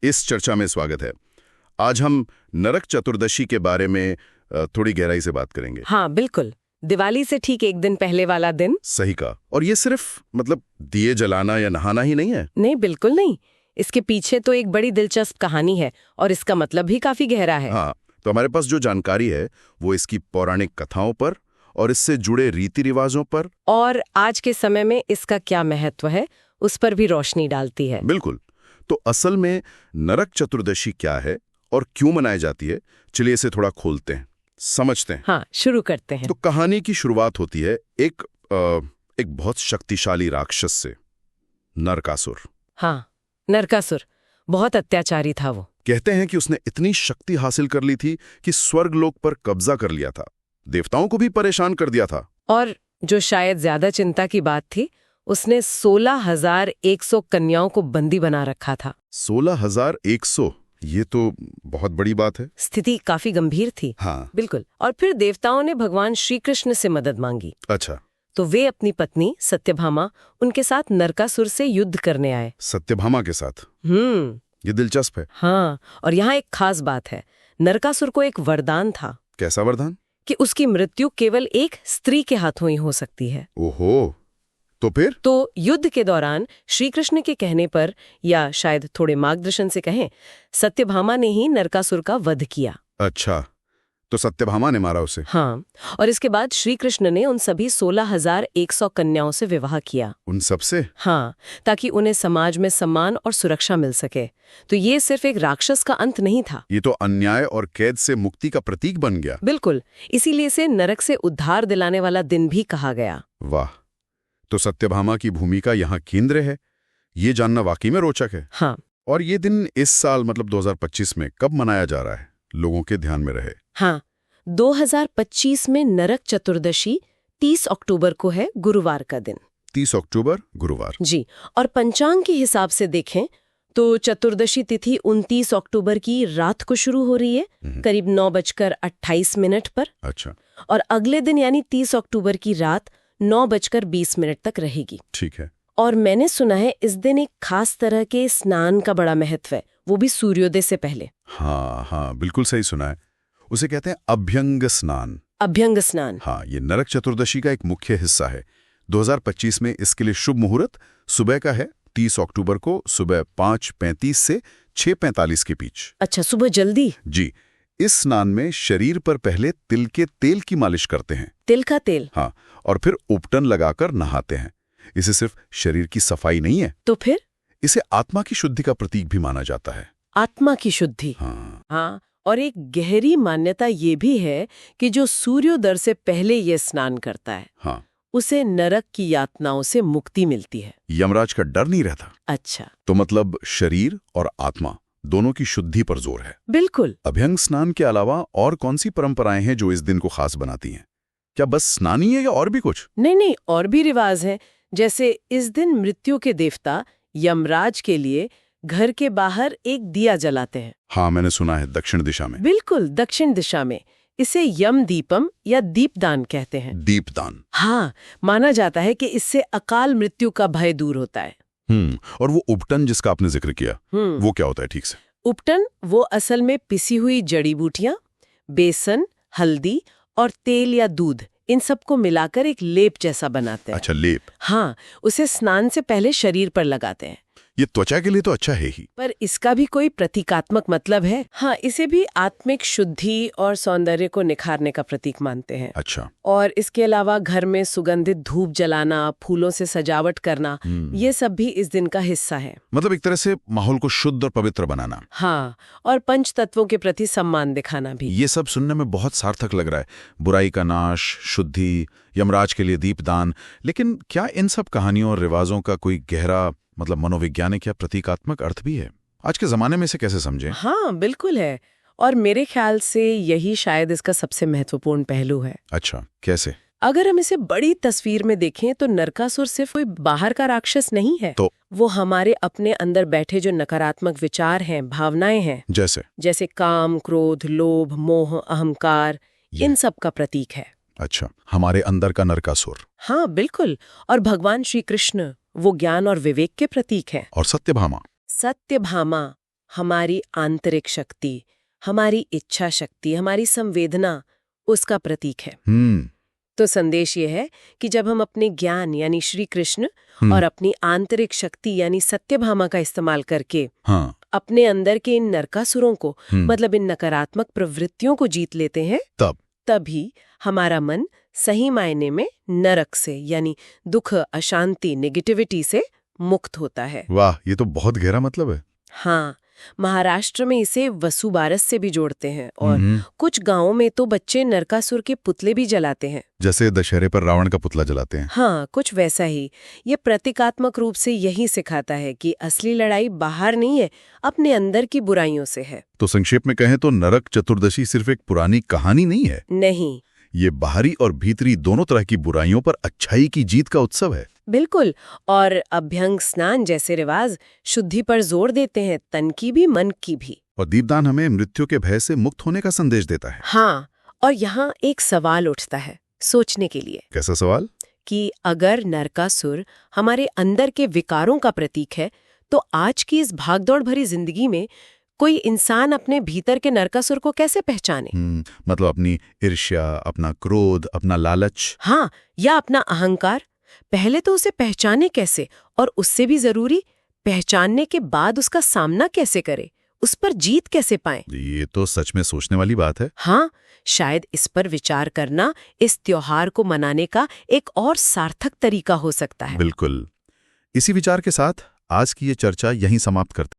इस चर्चा में स्वागत है। आज हम नरक चतुर्दशी के बारे में थोड़ी गहराई से बात करेंगे। हाँ बिल्कुल, दिवाली से ठीक एक दिन पहले वाला दिन। सही कहा। और ये सिर्फ दिए जलाना या नहाना ही नहीं है। नहीं, बिल्कुल नहीं। इसके पीछे तो एक बड़ी दिलचस्प कहानी है और इसका मतलब भी काफी गहरा है। हाँ, तो हमारे पास जो जानकारी है वो इसकी पौराणिक कथाओं पर और इससे जुड़े रीति रिवाजों पर और आज के समय में इसका क्या महत्व है उस पर भी रोशनी डालती है। बिल्कुल। तो असल में नरक चतुर्दशी क्या है और क्यों मनाई जाती है, चलिए इसे थोड़ा खोलते हैं, समझते हैं। हाँ, शुरू करते हैं। तो कहानी की शुरुआत होती है एक बहुत शक्तिशाली राक्षस से, नरकासुर। हाँ, नरकासुर बहुत अत्याचारी था वो। कहते हैं कि उसने इतनी शक्ति हासिल कर ली थी कि स्वर्गलोक पर कब्जा कर लिया था, देवताओं को भी परेशान कर दिया था। और जो शायद ज्यादा चिंता की बात थी, उसने 16,100 कन्याओं को बंदी बना रखा था। 16,100, ये तो बहुत बड़ी बात है। स्थिति काफी गंभीर थी। हाँ बिल्कुल। और फिर देवताओं ने भगवान श्री कृष्ण से मदद मांगी। अच्छा, तो वे अपनी पत्नी सत्यभामा उनके साथ नरकासुर से युद्ध करने आए। सत्यभामा के साथ? ये दिलचस्प है। हाँ, और यहाँ एक खास बात है, नरकासुर को एक वरदान था। कैसा वरदान? कि उसकी मृत्यु केवल एक स्त्री के हाथों ही हो सकती है। ओहो, तो फिर? तो युद्ध के दौरान श्री कृष्ण के कहने पर, या शायद थोड़े मार्गदर्शन से कहें, सत्यभामा ने ही नरकासुर का वध किया। अच्छा, तो सत्यभामा ने मारा उसे? हाँ, और इसके बाद श्री कृष्ण ने उन सभी 16,100 कन्याओं से विवाह किया। उन सबसे? हाँ, ताकि उन्हें समाज में सम्मान और सुरक्षा मिल सके। तो ये सिर्फ एक राक्षस का अंत नहीं था, ये तो अन्याय और कैद से मुक्ति का प्रतीक बन गया। बिल्कुल। इसीलिए इसे नरक से उद्धार दिलाने वाला दिन भी कहा गया। वाह, तो सत्यभामा की भूमिका यहाँ केंद्र है। ये जानना वाकई में रोचक है। हाँ। और ये दिन इस साल 2025 में कब मनाया जा रहा है, लोगों के ध्यान में रहे? हाँ, 2025 में नरक चतुर्दशी 30 अक्टूबर को है, गुरुवार का दिन। 30 अक्टूबर गुरुवार? जी। और पंचांग के हिसाब से देखें तो चतुर्दशी तिथि 29 अक्टूबर की रात को शुरू हो रही है, करीब 9:28 पर। अच्छा। और अगले दिन यानी 30 अक्टूबर की रात 9:20 तक रहेगी। ठीक है। और मैंने सुना है इस दिन एक खास तरह के स्नान का बड़ा महत्व है, वो भी सूर्योदय से पहले। हाँ, बिल्कुल सही सुना है। उसे कहते हैं अभ्यंग स्नान। अभ्यंग स्नान। हाँ, ये नरक चतुर्दशी का एक मुख्य हिस्सा है। 2025 में इसके लिए शुभ मुहूर्त सुबह का है, 30 अक्टूबर को सुबह 5:35 से 6:45 के बीच। अच्छा, सुबह जल्दी? जी। इस स्नान में शरीर पर पहले तिल के तेल की मालिश करते हैं। तिल का तेल? हाँ, और फिर उपटन लगाकर नहाते हैं। इसे सिर्फ शरीर की सफाई नहीं है, तो फिर इसे आत्मा की शुद्धि का प्रतीक भी माना जाता है। आत्मा की शुद्धि? हाँ। और एक गहरी मान्यता ये भी है कि जो सूर्योदय से पहले ये स्नान करता है, हाँ, उसे नरक की यातनाओं से मुक्ति मिलती है। यमराज का डर नहीं रहता। अच्छा। तो शरीर और आत्मा दोनों की शुद्धि पर जोर है। बिल्कुल। अभ्यंग स्नान के अलावा और कौन सी परंपराएं हैं जो इस दिन को खास बनाती हैं? क्या बस स्नान ही है या और भी कुछ? नहीं, और भी रिवाज है। जैसे इस दिन मृत्यु के देवता यमराज के लिए घर के बाहर एक दिया जलाते हैं। हाँ, मैंने सुना है, दक्षिण दिशा में। बिल्कुल, दक्षिण दिशा में। इसे यम दीपम या दीपदान कहते हैं। दीपदान? हाँ, माना जाता है कि इससे अकाल मृत्यु का भय दूर होता है। और वो उपटन जिसका आपने जिक्र किया, वो क्या होता है ठीक से? उपटन वो असल में पिसी हुई जड़ी बूटियां, बेसन, हल्दी और तेल या दूध, इन सबको मिलाकर एक लेप जैसा बनाते हैं। अच्छा, लेप? हाँ, उसे स्नान से पहले शरीर पर लगाते हैं। ये त्वचा के लिए तो अच्छा है ही, पर इसका भी कोई प्रतीकात्मक मतलब है। हाँ, इसे भी आत्मिक शुद्धि और सौंदर्य को निखारने का प्रतीक मानते हैं। अच्छा। और इसके अलावा घर में सुगंधित धूप जलाना, फूलों से सजावट करना, ये सब भी इस दिन का हिस्सा है। एक तरह से माहौल को शुद्ध और पवित्र बनाना। हाँ, और पंच तत्वों के प्रति सम्मान दिखाना भी। ये सब सुनने में बहुत सार्थक लग रहा है। बुराई का नाश, शुद्धि, यमराज के लिए दीपदान। लेकिन क्या इन सब कहानियों और रिवाजों का कोई गहरा मनोवैज्ञानिक या प्रतीकात्मक अर्थ भी है? आज के जमाने में इसे कैसे समझें? हाँ, बिल्कुल है। और मेरे ख्याल से यही शायद इसका सबसे महत्वपूर्ण पहलू है। अच्छा, कैसे? अगर हम इसे बड़ी तस्वीर में देखें तो नरकासुर सिर्फ कोई बाहर का राक्षस नहीं है। तो वो हमारे अपने अंदर बैठे जो नकारात्मक विचार हैं, भावनाएं हैं, जैसे काम, क्रोध, लोभ, मोह, अहंकार, इन सब का प्रतीक है। अच्छा, हमारे अंदर का नरकासुर। हाँ, बिल्कुल। और भगवान श्री कृष्ण वो ज्ञान और विवेक के प्रतीक हैं। और सत्यभामा? सत्यभामा हमारी आंतरिक शक्ति, हमारी इच्छा शक्ति, हमारी संवेदना उसका प्रतीक है। तो संदेश ये है कि जब हम अपने ज्ञान यानी श्री कृष्ण और अपनी आंतरिक शक्ति यानी सत्यभामा का इस्तेमाल करके अपने अंदर के इन नरकासुरों को मतलब इन नकारात्मक प्रवृत्तियों को जीत लेते हैं, तभी हमारा मन सही मायने में नरक से यानी दुख, अशांति, नेगेटिविटी से मुक्त होता है। वाह, ये तो बहुत गहरा मतलब है। हाँ, महाराष्ट्र में इसे वसुबारस से भी जोड़ते हैं और कुछ गांवों में तो बच्चे नरकासुर के पुतले भी जलाते हैं, जैसे दशहरे पर रावण का पुतला जलाते हैं। हाँ, कुछ वैसा ही। ये प्रतीकात्मक रूप से यही सिखाता है कि असली लड़ाई बाहर नहीं है, अपने अंदर की बुराइयों से है। तो संक्षेप में कहें तो नरक चतुर्दशी सिर्फ एक पुरानी कहानी नहीं है। नहीं, ये बाहरी और भीतरी दोनों तरह की बुराइयों पर अच्छाई की जीत का उत्सव है। बिल्कुल। और अभ्यंग स्नान जैसे रिवाज शुद्धि पर जोर देते हैं, तन की भी मन की भी। और दीपदान हमें मृत्यु के भय से मुक्त होने का संदेश देता है। हाँ, और यहाँ एक सवाल उठता है सोचने के लिए। कैसा सवाल? कि अगर नरकासुर हमारे अंदर के विकारों का प्रतीक है, तो आज की इस भागदौड़ भरी जिंदगी में कोई इंसान अपने भीतर के नरकासुर को कैसे पहचाने? मतलब अपनी ईर्ष्या, अपना क्रोध, अपना लालच, हाँ, या अपना अहंकार। पहले तो उसे पहचाने कैसे, और उससे भी जरूरी पहचानने के बाद उसका सामना कैसे करे, उस पर जीत कैसे पाएं? ये तो सच में सोचने वाली बात है। हाँ, शायद इस पर विचार करना इस त्योहार को मनाने का एक और सार्थक तरीका हो सकता है। बिल्कुल। इसी विचार के साथ आज की ये चर्चा यहीं समाप्त करते हैं।